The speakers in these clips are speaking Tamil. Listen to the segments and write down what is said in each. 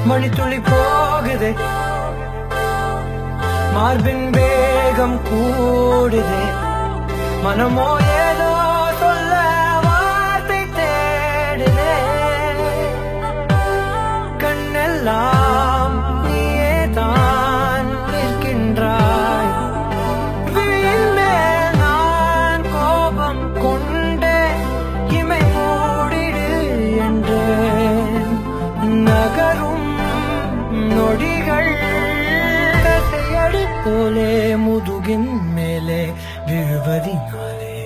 மணித்துளி போகுதே மார்பின் வேகம் கூடுதே மனமோ ஏதோ சொல்ல வார்த்தை தேடுதே கண்ணெல்லாம் நீயே தான் நிற்கின்றாய் விழியின் மேல் நான் கோபம் கொண்டே இமை மூடிடு என்றேன் நகரும் நொடிகள் கசையடி போலே முதுகின் மேலே விழுவதினாலே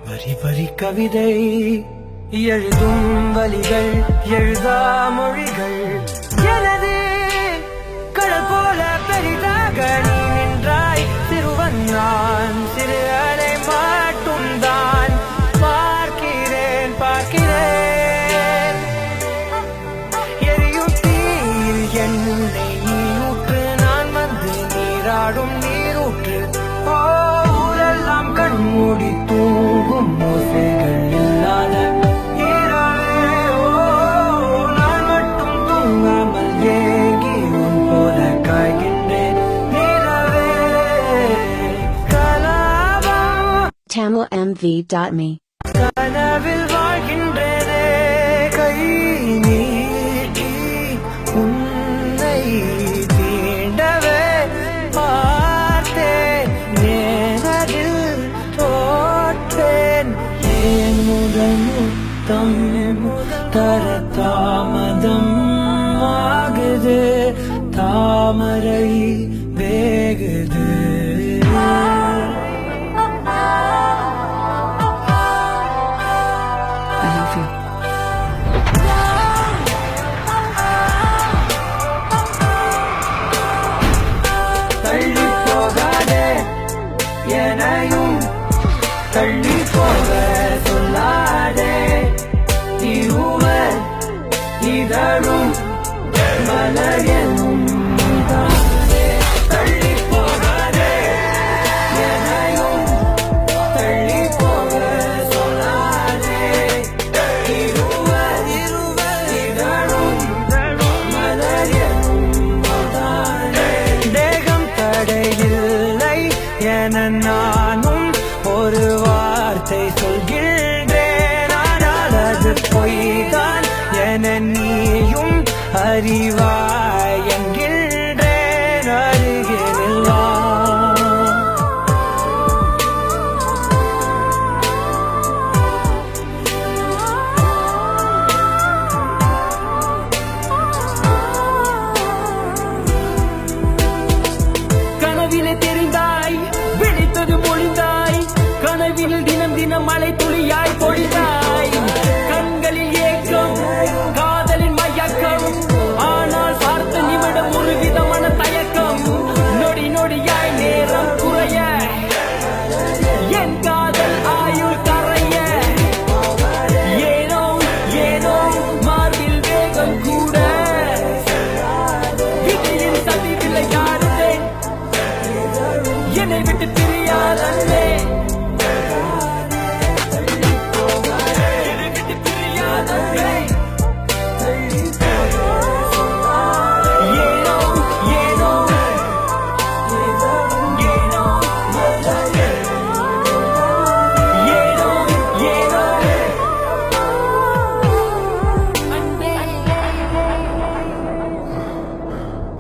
வரி வரி கவிதை எழுதும் வலிகள் எழுதா மொழிகள் எனது கடல் போல பெரிதாக நீ நின்றாய் சிறுவன் நான் சிறு அலை மட்டும் தான் பார்க்கிறேன் பார்க்கிறேன் எரியும் தீயில் என்னை நீயூற்று நான் வந்து நீராடும் நீரூற்று ஊரெல்லாம் கண்மூடி தூங்கும் ஓசைகள் இல்லாத இரவே நான் மட்டும் தூங்காமல் ஏங்கி உன் போல காய்கின்றேன் நிலவே கலாபம் tamilmv.me கனவில் வாழ்கின்றதே கை நீட்டி உன்னை தீண்டவே பார்த்தேன் நேரில் தோற்றேன் ஏன் முதல் முத்தம் தர தாமதம் ஆகுது தாமரை வேகுது I love you. தள்ளி போகாதே எனையும் தள்ளி போக சொல்லாதே இருவர் இதழும்